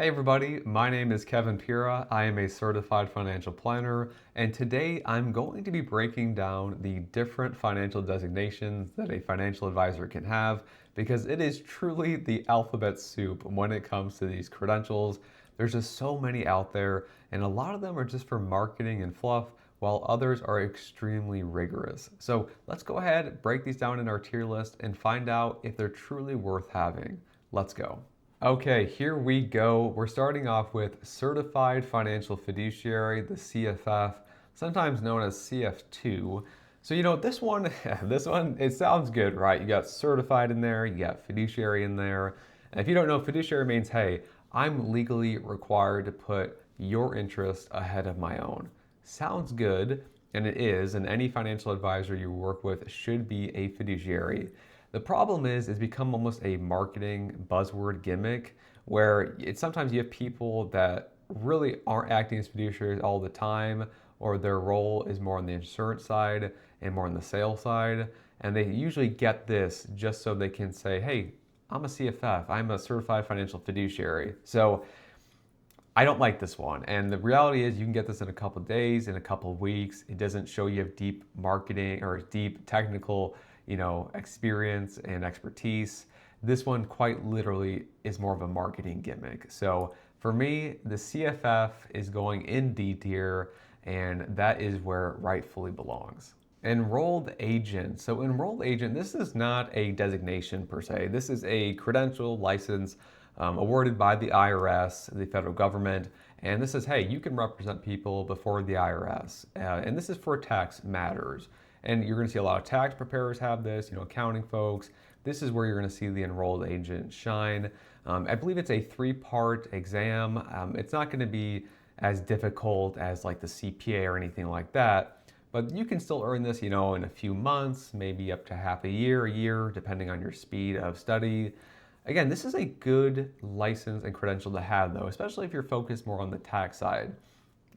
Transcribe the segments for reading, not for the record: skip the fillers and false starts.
Hey everybody, my name is Kevin Pira. I am a certified financial planner, and today I'm going to be breaking down the different financial designations that a financial advisor can have because it is truly the alphabet soup when it comes to these credentials. There's just so many out there, and a lot of them are just for marketing and fluff, while others are extremely rigorous. So let's go ahead, break these down in our tier list, and find out if they're truly worth having. Let's go. Okay, here we go. We're starting off with Certified Financial Fiduciary, the CFF, sometimes known as CF2. So this one, it sounds good, right? You got certified in there, you got fiduciary in there. And if you don't know, fiduciary means, hey, I'm legally required to put your interest ahead of my own. Sounds good, and it is, and any financial advisor you work with should be a fiduciary. The problem is it's become almost a marketing buzzword gimmick where sometimes you have people that really aren't acting as fiduciaries all the time, or their role is more on the insurance side and more on the sales side. And they usually get this just so they can say, hey, I'm a CFF, I'm a certified financial fiduciary. So I don't like this one. And the reality is you can get this in a couple of days, in a couple of weeks. It doesn't show you have deep marketing or deep technical experience and expertise. This one quite literally is more of a marketing gimmick. So for me, the CFF is going in D tier, and that is where it rightfully belongs. Enrolled agent. So enrolled agent, this is not a designation per se. This is a credential license awarded by the IRS, the federal government. And this is, hey, you can represent people before the IRS. And this is for tax matters. And you're going to see a lot of tax preparers have this, accounting folks. This is where you're going to see the enrolled agent shine. I believe it's a 3-part exam. It's not going to be as difficult as like the CPA or anything like that, but you can still earn this, in a few months, maybe up to half a year, depending on your speed of study. Again, this is a good license and credential to have though, especially if you're focused more on the tax side.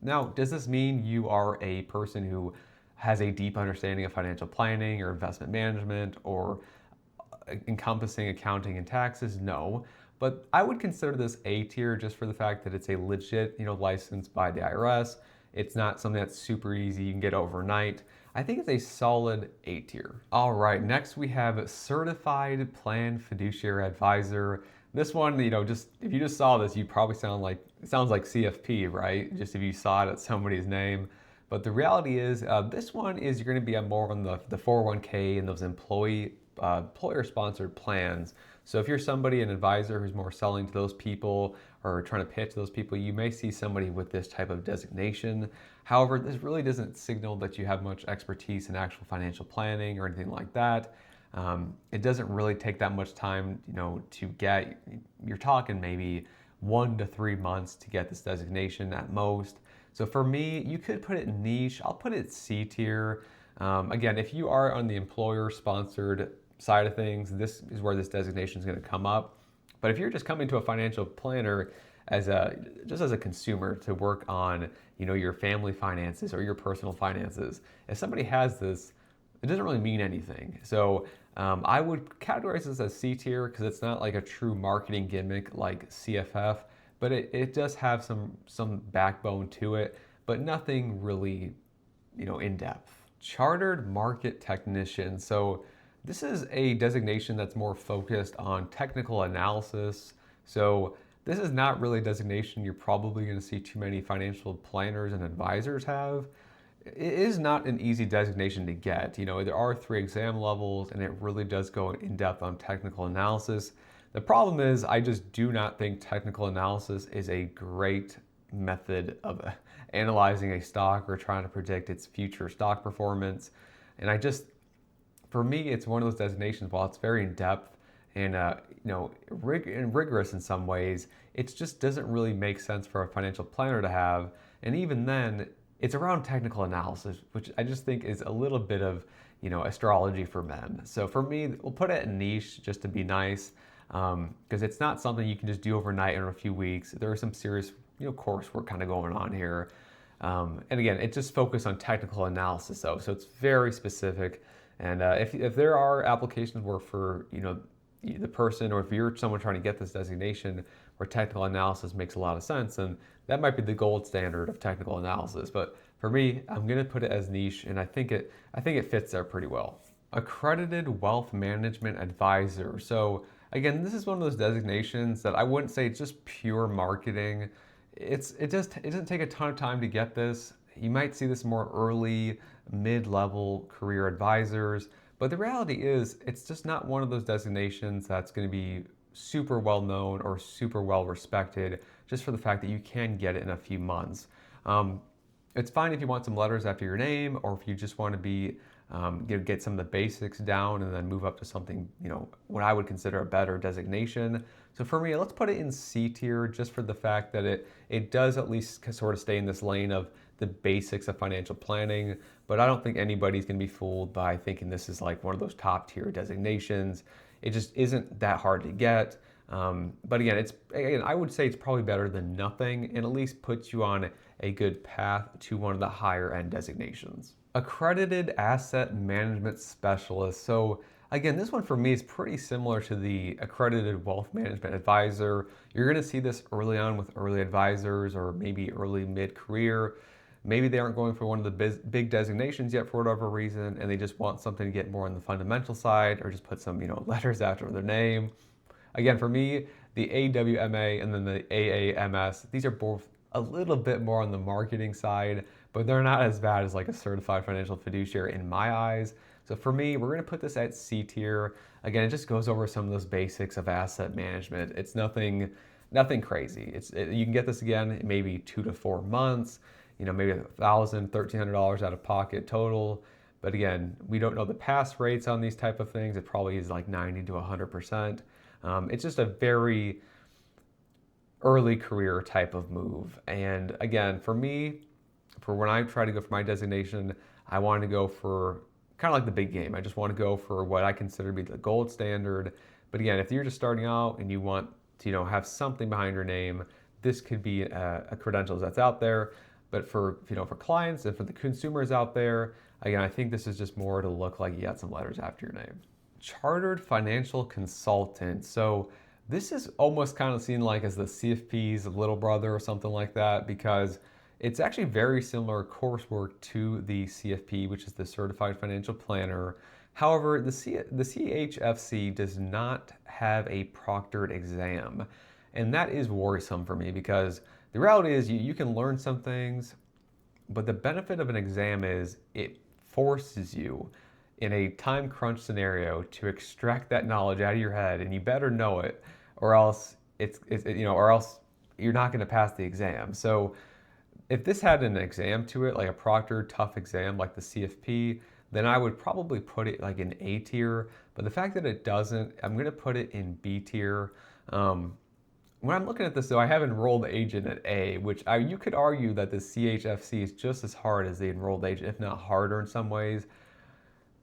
Now, does this mean you are a person who has a deep understanding of financial planning or investment management or encompassing accounting and taxes? No, but I would consider this A tier just for the fact that it's a legit, license by the IRS. It's not something that's super easy, you can get overnight. I think it's a solid A tier. All right, next we have Certified Plan Fiduciary Advisor. This one, just if you just saw this, you probably sounds like CFP, right? Just if you saw it at somebody's name. But the reality is, this one is you're going to be more on the 401k and those employer-sponsored plans. So if you're somebody, an advisor who's more selling to those people or trying to pitch to those people, you may see somebody with this type of designation. However, this really doesn't signal that you have much expertise in actual financial planning or anything like that. It doesn't really take that much time, to get. You're talking maybe 1 to 3 months to get this designation at most. So for me, you could put it in niche. I'll put it C tier. Again, if you are on the employer-sponsored side of things, this is where this designation is going to come up. But if you're just coming to a financial planner just as a consumer to work on, your family finances or your personal finances, if somebody has this, it doesn't really mean anything. So I would categorize this as C tier because it's not like a true marketing gimmick like CFF. But it does have some backbone to it, but nothing really, in depth. Chartered Market Technician. So this is a designation that's more focused on technical analysis. So this is not really a designation you're probably going to see too many financial planners and advisors have. It is not an easy designation to get. There are 3 exam levels, and it really does go in depth on technical analysis. The problem is I just do not think technical analysis is a great method of analyzing a stock or trying to predict its future stock performance. And for me, it's one of those designations, while it's very in depth and rigorous in some ways, it just doesn't really make sense for a financial planner to have. And even then, it's around technical analysis, which I just think is a little bit of, astrology for men. So for me, we'll put it in niche just to be nice. Because it's not something you can just do overnight or in a few weeks. There is some serious, coursework kind of going on here. And again, it's just focused on technical analysis though, so it's very specific. And if there are applications where for, the person, or if you're someone trying to get this designation where technical analysis makes a lot of sense, and that might be the gold standard of technical analysis. But for me, I'm going to put it as niche, and I think it fits there pretty well. Accredited Wealth Management Advisor. So again, this is one of those designations that I wouldn't say it's just pure marketing. It doesn't take a ton of time to get this. You might see this more early, mid-level career advisors, but the reality is it's just not one of those designations that's going to be super well known or super well respected just for the fact that you can get it in a few months. It's fine if you want some letters after your name, or if you just want to be get some of the basics down and then move up to something, what I would consider a better designation. So for me, let's put it in C tier just for the fact that it does at least sort of stay in this lane of the basics of financial planning, but I don't think anybody's going to be fooled by thinking this is like one of those top tier designations. It just isn't that hard to get. But again, I would say it's probably better than nothing, and at least puts you on a good path to one of the higher end designations. Accredited Asset Management Specialist. So again, this one for me is pretty similar to the Accredited Wealth Management Advisor. You're going to see this early on with early advisors, or maybe early mid-career. Maybe they aren't going for one of the big designations yet for whatever reason, and they just want something to get more on the fundamental side, or just put some letters after their name. Again, for me, the AWMA and then the AAMS, these are both a little bit more on the marketing side, but they're not as bad as like a certified financial fiduciary in my eyes. So for me, we're going to put this at C tier. Again, it just goes over some of those basics of asset management. It's nothing crazy. You can get this again in maybe 2 to 4 months. Maybe $1,000, $1,300 out of pocket total. But again, we don't know the pass rates on these type of things. It probably is like 90 to 100%. It's just a very early career type of move. And again, for me, for when I try to go for my designation, I want to go for kind of like the big game. I just want to go for what I consider to be the gold standard. But again, if you're just starting out and you want to, have something behind your name, this could be a credentials that's out there. But for clients and for the consumers out there, again, I think this is just more to look like you got some letters after your name. Chartered Financial Consultant. So this is almost kind of seen like as the CFP's little brother or something like that, because it's actually very similar coursework to the CFP, which is the Certified Financial Planner. However, the ChFC does not have a proctored exam. And that is worrisome for me, because the reality is you can learn some things, but the benefit of an exam is it forces you in a time crunch scenario to extract that knowledge out of your head, and you better know it, or else or else you're not going to pass the exam. So if this had an exam to it, like a proctored tough exam like the CFP, then I would probably put it like in A tier. But the fact that it doesn't, I'm going to put it in B tier. When I'm looking at this, though, I have enrolled agent at A, which you could argue that the ChFC is just as hard as the enrolled agent, if not harder in some ways.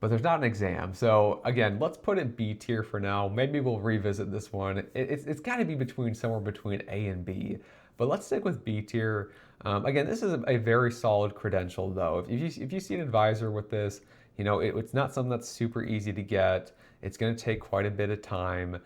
But there's not an exam. So again, let's put it B tier for now. Maybe we'll revisit this one. It's got to be somewhere between A and B. But let's stick with B tier. Again, this is a very solid credential, though. If you see an advisor with this, it's not something that's super easy to get. It's going to take quite a bit of time.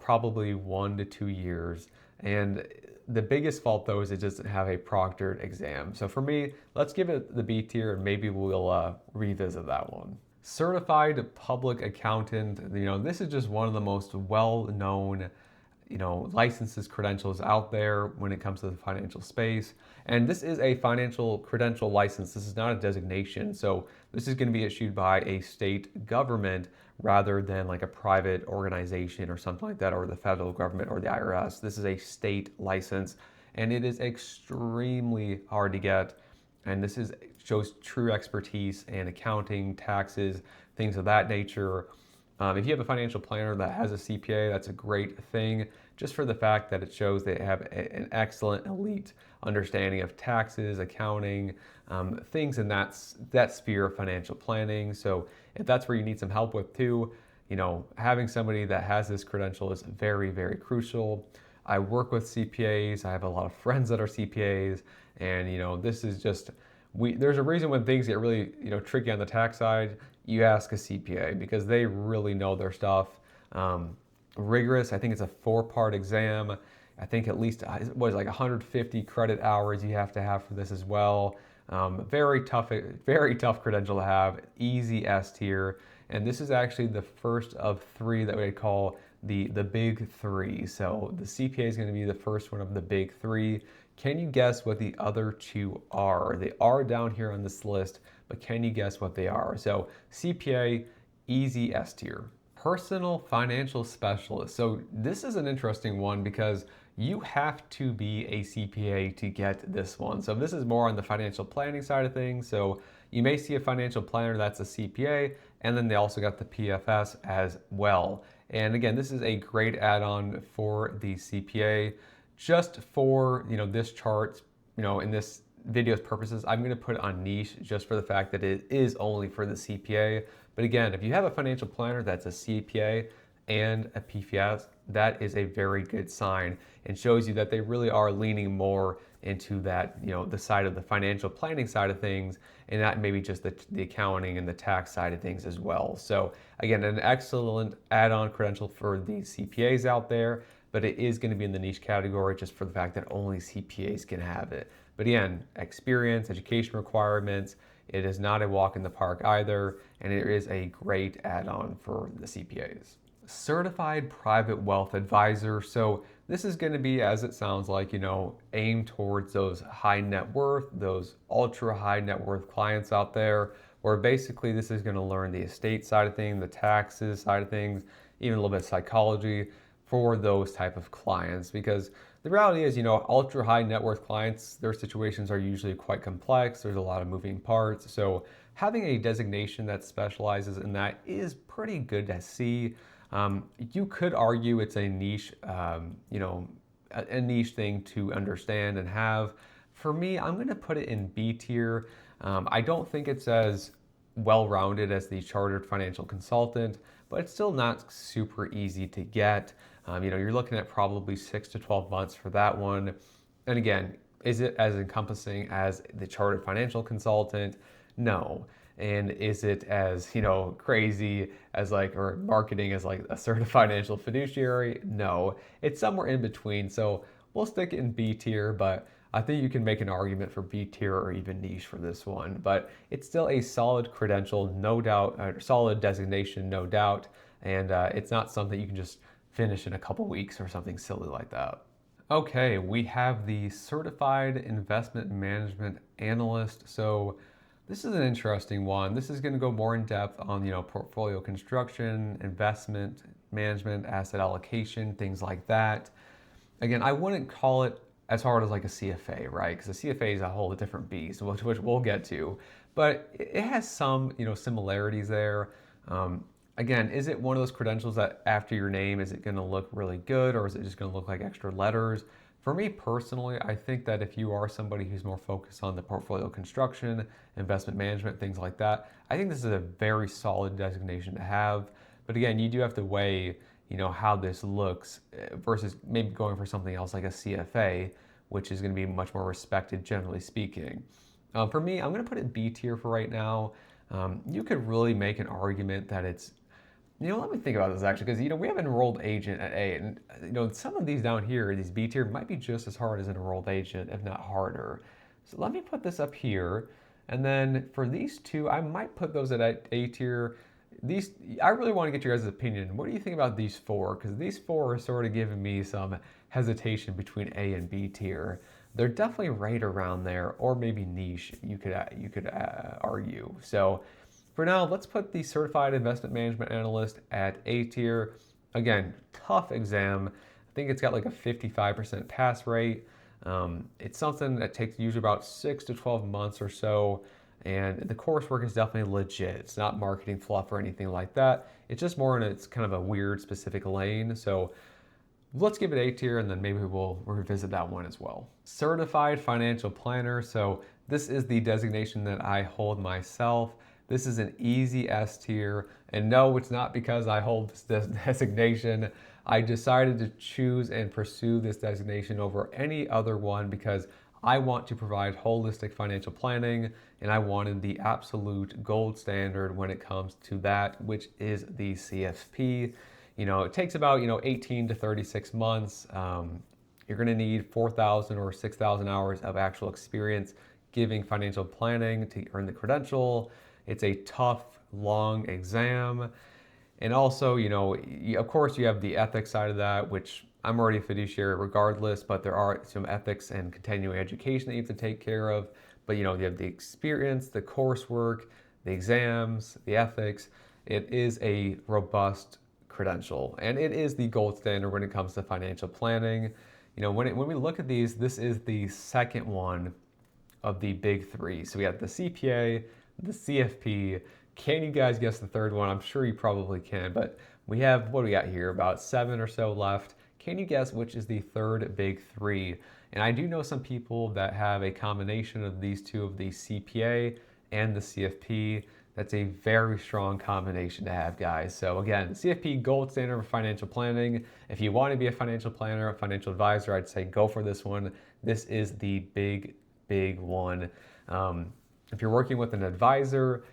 Probably 1 to 2 years. And the biggest fault, though, is it doesn't have a proctored exam. So for me, let's give it the B tier, and maybe we'll revisit that one. Certified Public Accountant. This is just one of the most well-known, licenses, credentials out there when it comes to the financial space. And this is a financial credential license. This is not a designation. So this is going to be issued by a state government rather than like a private organization or something like that, or the federal government or the IRS. This is a state license, and it is extremely hard to get. And this shows true expertise in accounting, taxes, things of that nature. If you have a financial planner that has a CPA, that's a great thing, just for the fact that it shows they have an excellent, elite understanding of taxes, accounting, things in that sphere of financial planning. So if that's where you need some help with too, having somebody that has this credential is very, very crucial. I work with CPAs. I have a lot of friends that are CPAs, and this is just, there's a reason when things get really tricky on the tax side, you ask a CPA, because they really know their stuff. Rigorous, I think it's a 4-part exam. I think at least what is like 150 credit hours you have to have for this as well. Very tough credential to have. Easy S tier, and this is actually the first of three that we call the big three. So the CPA is going to be the first one of the big three. Can you guess what the other two are? They are down here on this list, but can you guess what they are? So CPA, easy S tier. Personal financial specialist. So this is an interesting one because you have to be a CPA to get this one. So this is more on the financial planning side of things. So you may see a financial planner that's a CPA, and then they also got the PFS as well. And again, this is a great add-on for the CPA. Just for, this chart, in this video's purposes, I'm going to put it on niche just for the fact that it is only for the CPA. But again, if you have a financial planner that's a CPA and a PFS, that is a very good sign and shows you that they really are leaning more into that, the side of the financial planning side of things, and not maybe just the accounting and the tax side of things as well. So again, an excellent add-on credential for the CPAs out there, but it is going to be in the niche category just for the fact that only CPAs can have it. But again, experience, education requirements, it is not a walk in the park either, and it is a great add-on for the CPAs. Certified Private Wealth Advisor. So this is going to be, as it sounds like, aimed towards those high net worth, those ultra high net worth clients out there, where basically this is going to learn the estate side of things, the taxes side of things, even a little bit of psychology for those type of clients. Because the reality is, ultra high net worth clients, their situations are usually quite complex. There's a lot of moving parts. So having a designation that specializes in that is pretty good to see. You could argue it's a niche, a niche thing to understand and have. For me, I'm going to put it in B tier. I don't think it's as well-rounded as the chartered financial consultant, but it's still not super easy to get. You're looking at probably 6 to 12 months for that one. And again, is it as encompassing as the chartered financial consultant? No. And is it as, crazy as or marketing as a certified financial fiduciary? No. It's somewhere in between. So we'll stick it in B tier, but I think you can make an argument for B tier or even niche for this one. But it's still a solid credential, no doubt, solid designation, no doubt. And it's not something you can just finish in a couple weeks or something silly like that. Okay, we have the Certified Investment Management Analyst. So this is an interesting one. This is going to go more in depth on, portfolio construction, investment management, asset allocation, things like that. Again, I wouldn't call it as hard as a CFA, right? Because the CFA is a whole different beast, which we'll get to. But it has some, similarities there. Again, is it one of those credentials that after your name, is it going to look really good, or is it just going to look like extra letters? For me personally, I think that if you are somebody who's more focused on the portfolio construction, investment management, things like that, I think this is a very solid designation to have. But again, you do have to weigh, how this looks versus maybe going for something else like a CFA, which is going to be much more respected, generally speaking. For me, I'm going to put it B tier for right now. You could really make an argument that it's, let me think about this actually, because, we have an enrolled agent at A, and, some of these down here, these B tier, might be just as hard as an enrolled agent, if not harder. So let me put this up here. And then for these two, I might put those at A tier. These, I really want to get your guys' opinion. What do you think about these four? Because these four are sort of giving me some hesitation between A and B tier. They're definitely right around there, or maybe niche, you could argue. So for now, let's put the Certified Investment Management Analyst at A tier. Again, tough exam. I think it's got a 55% pass rate. It's something that takes usually about 6 to 12 months or so. And the coursework is definitely legit. It's not marketing fluff or anything like that. It's just more in it's kind of a weird specific lane. So let's give it A tier, and then maybe we'll revisit that one as well. Certified Financial Planner. So this is the designation that I hold myself. This is an easy S tier, and no, it's not because I hold this designation. I decided to choose and pursue this designation over any other one because I want to provide holistic financial planning, and I wanted the absolute gold standard when it comes to that, which is the CFP. It takes about 18 to 36 months. You're going to need 4,000 or 6,000 hours of actual experience giving financial planning to earn the credential. It's a tough, long exam. And also, of course, you have the ethics side of that, which I'm already a fiduciary regardless, but there are some ethics and continuing education that you have to take care of. But, you have the experience, the coursework, the exams, the ethics. It is a robust credential, and it is the gold standard when it comes to financial planning. When we look at these, this is the second one of the big three. So we have the CPA, the CFP. Can you guys guess the third one? I'm sure you probably can, but we have, what do we got here? About 7 or so left. Can you guess which is the third big three? And I do know some people that have a combination of these two, of the CPA and the CFP. That's a very strong combination to have, guys. So again, CFP, gold standard for financial planning. If you want to be a financial planner, a financial advisor, I'd say go for this one. This is the big one. If you're working with an advisor,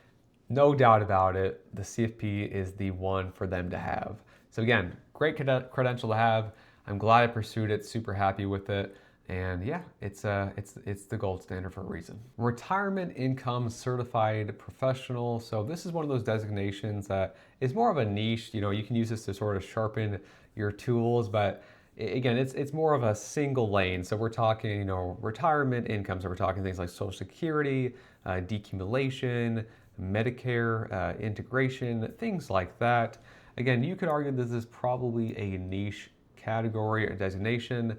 no doubt about it, the CFP is the one for them to have. So again, great credential to have. I'm glad I pursued it, super happy with it. And yeah, it's the gold standard for a reason. Retirement Income Certified Professional. So this is one of those designations that is more of a niche. You can use this to sort of sharpen your tools, but again, it's more of a single lane. So we're talking, retirement income. So we're talking things like Social Security, decumulation, Medicare, integration, things like that. Again, you could argue this is probably a niche category or designation.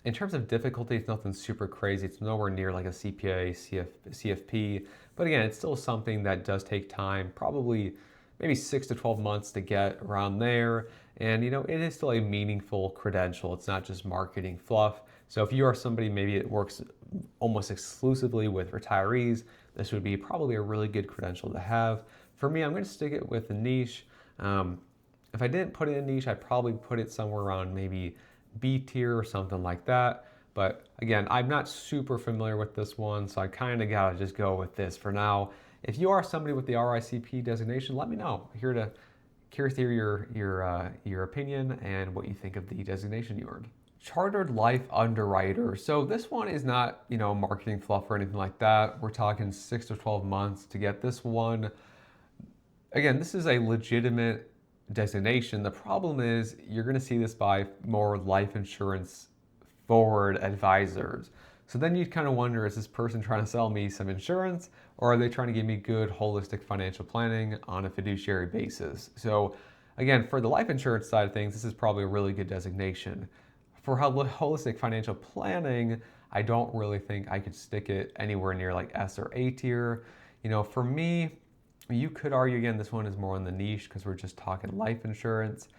In terms of difficulty, it's nothing super crazy. It's nowhere near like a CPA, CFP. But again, it's still something that does take time, probably maybe 6 to 12 months to get around there. And it is still a meaningful credential. It's not just marketing fluff. So if you are somebody maybe that works almost exclusively with retirees, this would be probably a really good credential to have. For me, I'm going to stick it with a niche. If I didn't put it in niche, I'd probably put it somewhere around maybe B tier or something like that. But again, I'm not super familiar with this one, so I kind of gotta just go with this for now. If you are somebody with the RICP designation, let me know. Curious to hear your opinion and what you think of the designation you earned. Chartered Life Underwriter. So this one is not, marketing fluff or anything like that. We're talking 6 to 12 months to get this one. Again, this is a legitimate designation. The problem is you're going to see this by more life insurance forward advisors. So then you'd kind of wonder, is this person trying to sell me some insurance, or are they trying to give me good holistic financial planning on a fiduciary basis? So again, for the life insurance side of things, this is probably a really good designation. For holistic financial planning, I don't really think I could stick it anywhere near like S or A tier. For me, you could argue, again, this one is more on the niche because we're just talking life insurance.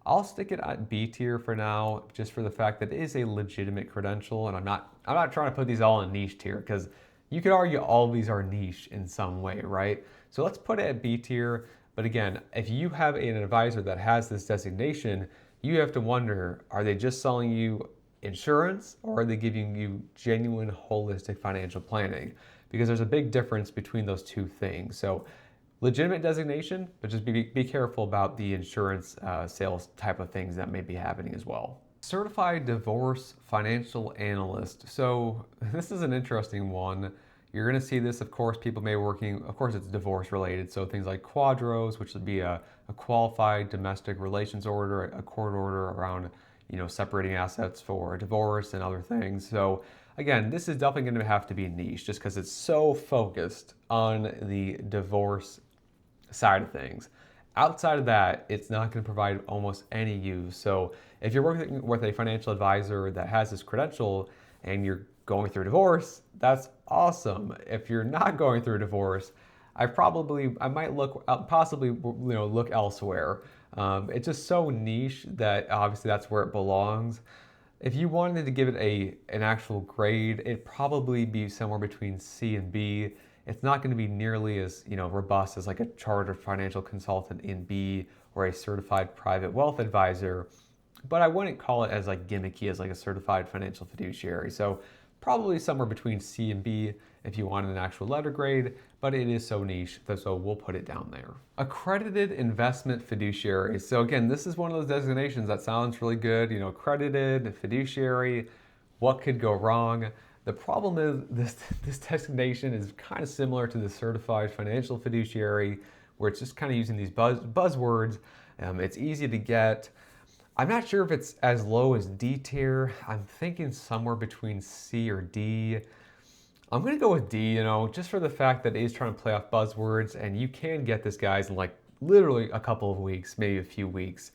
I'll stick it at B tier for now, just for the fact that it is a legitimate credential, and I'm not trying to put these all in niche tier, because you could argue all of these are niche in some way, right? So let's put it at B tier. But again, if you have an advisor that has this designation, you have to wonder, are they just selling you insurance, or are they giving you genuine holistic financial planning? Because there's a big difference between those two things. So legitimate designation, but just be careful about the insurance sales type of things that may be happening as well. Certified Divorce Financial Analyst. So this is an interesting one. You're going to see this, of course, people may be working, of course, it's divorce related. So things like quadros, which would be a qualified domestic relations order, a court order around, separating assets for divorce and other things. So again, this is definitely going to have to be niche just because it's so focused on the divorce side of things. Outside of that, it's not going to provide almost any use. So if you're working with a financial advisor that has this credential and you're going through divorce, that's awesome. If you're not going through divorce, I might possibly look elsewhere. It's just so niche that obviously that's where it belongs. If you wanted to give it an actual grade, it'd probably be somewhere between C and B. It's not going to be nearly as robust as like a chartered financial consultant in B or a certified private wealth advisor, but I wouldn't call it as like gimmicky as like a certified financial fiduciary. So probably somewhere between C and B if you wanted an actual letter grade, but it is so niche, so we'll put it down there. Accredited investment fiduciary. So again, this is one of those designations that sounds really good, accredited fiduciary. What could go wrong? The problem is this designation is kind of similar to the certified financial fiduciary, where it's just kind of using these buzzwords. It's easy to get. I'm not sure if it's as low as D tier. I'm thinking somewhere between C or D. I'm going to go with D, just for the fact that it is trying to play off buzzwords, and you can get this, guys, in like literally a couple of weeks, maybe a few weeks.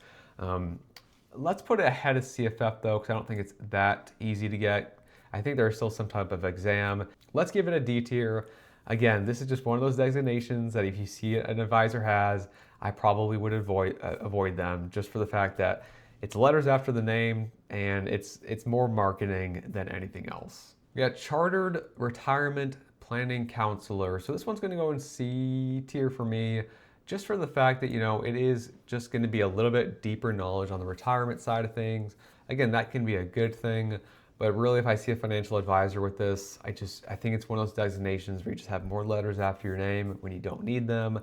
Let's put it ahead of CFF though, because I don't think it's that easy to get. I think there's still some type of exam. Let's give it a D tier. Again, this is just one of those designations that if you see an advisor has, I probably would avoid them, just for the fact that it's letters after the name and it's more marketing than anything else. We got Chartered Retirement Planning Counselor. So this one's going to go in C tier for me, just for the fact that, it is just going to be a little bit deeper knowledge on the retirement side of things. Again, that can be a good thing, but really if I see a financial advisor with this, I think it's one of those designations where you just have more letters after your name when you don't need them.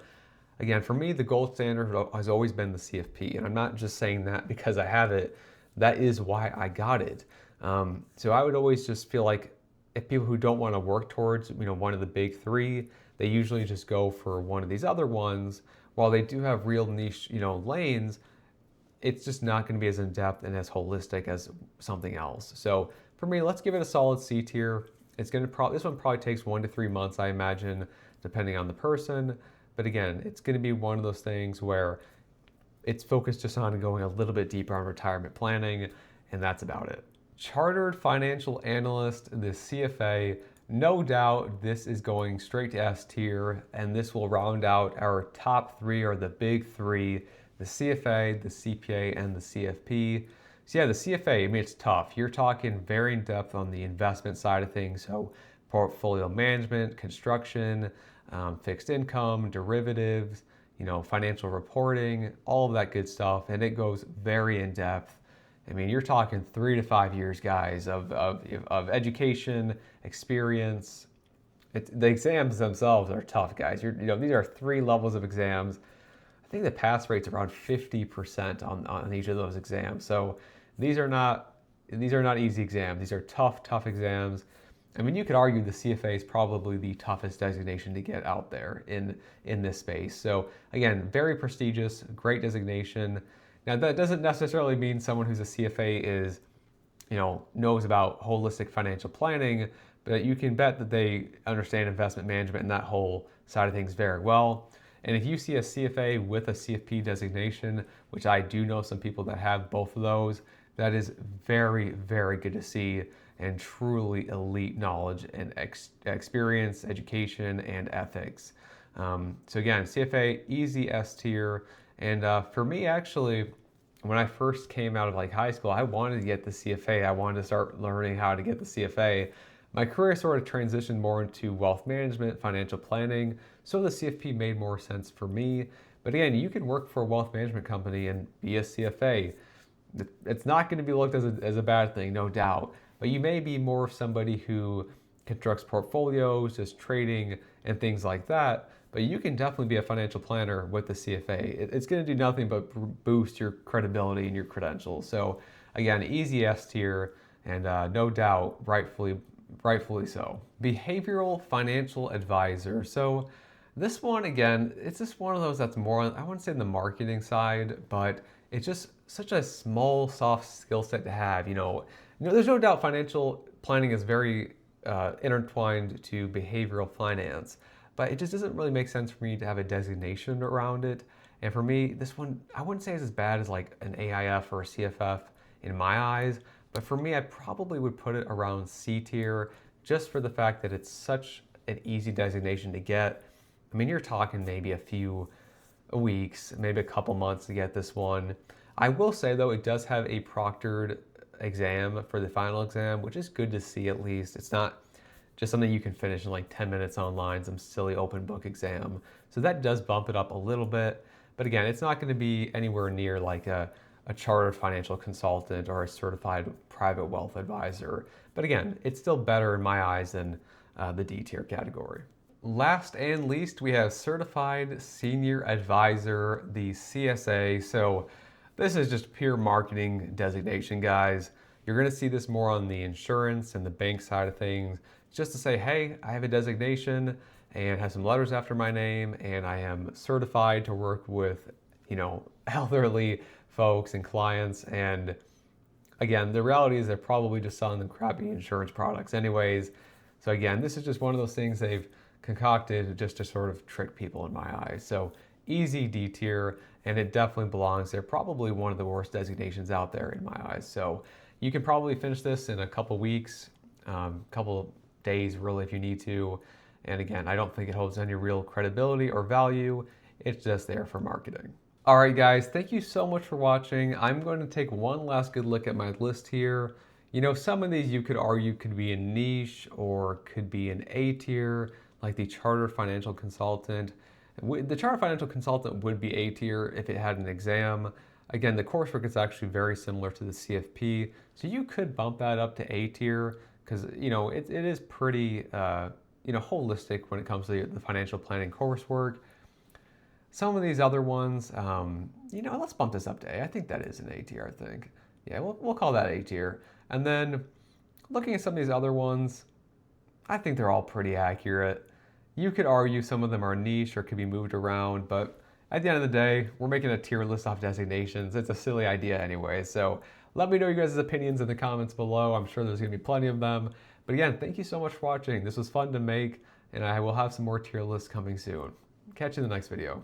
Again, for me, the gold standard has always been the CFP, and I'm not just saying that because I have it. That is why I got it. So I would always just feel like if people who don't want to work towards, one of the big three, they usually just go for one of these other ones. While they do have real niche, lanes, it's just not going to be as in-depth and as holistic as something else. So for me, let's give it a solid C tier. This one probably takes 1 to 3 months, I imagine, depending on the person. But again, it's going to be one of those things where it's focused just on going a little bit deeper on retirement planning, and that's about it. Chartered Financial Analyst, the CFA. No doubt this is going straight to S tier, and this will round out our top 3, or the big 3, the CFA, the CPA, and the CFP. So yeah, the CFA, it's tough. You're talking very in depth on the investment side of things, so portfolio management, construction, fixed income, derivatives, financial reporting, all of that good stuff, and it goes very in depth. You're talking 3 to 5 years, guys, of education, experience. The exams themselves are tough, guys. These are 3 levels of exams. I think the pass rate's around 50% on each of those exams. So these are not easy exams. These are tough exams. You could argue the CFA is probably the toughest designation to get out there in this space. So again, very prestigious, great designation. Now that doesn't necessarily mean someone who's a CFA is, knows about holistic financial planning, but you can bet that they understand investment management and that whole side of things very well. And if you see a CFA with a CFP designation, which I do know some people that have both of those, that is very, very good to see, and truly elite knowledge and experience, education, and ethics. So again, CFA, easy S tier. And for me, actually, when I first came out of high school, I wanted to get the CFA. I wanted to start learning how to get the CFA. My career sort of transitioned more into wealth management, financial planning, so the CFP made more sense for me. But again, you can work for a wealth management company and be a CFA. It's not going to be looked as a bad thing, no doubt, but you may be more of somebody who constructs portfolios, just trading and things like that. But you can definitely be a financial planner with the CFA. It's going to do nothing but boost your credibility and your credentials. So again, easy S tier, and no doubt rightfully so. Behavioral financial advisor. So this one, again, it's just one of those that's more, I wouldn't say on the marketing side, but it's just such a small, soft skill set to have. There's no doubt financial planning is very intertwined to behavioral finance, but it just doesn't really make sense for me to have a designation around it. And for me, this one, I wouldn't say it's as bad as like an AIF or a CFF in my eyes, but for me, I probably would put it around C tier, just for the fact that it's such an easy designation to get. You're talking maybe a few weeks, maybe a couple months to get this one. I will say though, it does have a proctored exam for the final exam, which is good to see at least. It's not just something you can finish in like 10 minutes online, some silly open book exam. So that does bump it up a little bit. But again, it's not going to be anywhere near like a a chartered financial consultant or a certified private wealth advisor. But again, it's still better in my eyes than the D tier category. Last and least, we have Certified Senior Advisor, the CSA. So this is just pure marketing designation, guys. You're going to see this more on the insurance and the bank side of things, just to say, hey, I have a designation and have some letters after my name, and I am certified to work with, elderly folks and clients. And again, the reality is they're probably just selling them crappy insurance products anyways. So again, this is just one of those things they've concocted just to sort of trick people in my eyes. So easy D tier, and it definitely belongs there. Probably one of the worst designations out there in my eyes. So you can probably finish this in a couple weeks, couple days really if you need to. And again, I don't think it holds any real credibility or value. It's just there for marketing. All right, guys, thank you so much for watching. I'm going to take one last good look at my list here. Some of these you could argue could be a niche or could be an A tier, like the Chartered Financial Consultant. The Chartered Financial Consultant would be A tier if it had an exam. Again, the coursework is actually very similar to the CFP, so you could bump that up to A tier because, it is pretty, holistic when it comes to the financial planning coursework. Some of these other ones, let's bump this up to A. I think that is an A tier, I think. Yeah, we'll call that A tier. And then looking at some of these other ones, I think they're all pretty accurate. You could argue some of them are niche or could be moved around, but at the end of the day, we're making a tier list off designations. It's a silly idea anyway. So let me know your guys' opinions in the comments below. I'm sure there's gonna be plenty of them. But again, thank you so much for watching. This was fun to make, and I will have some more tier lists coming soon. Catch you in the next video.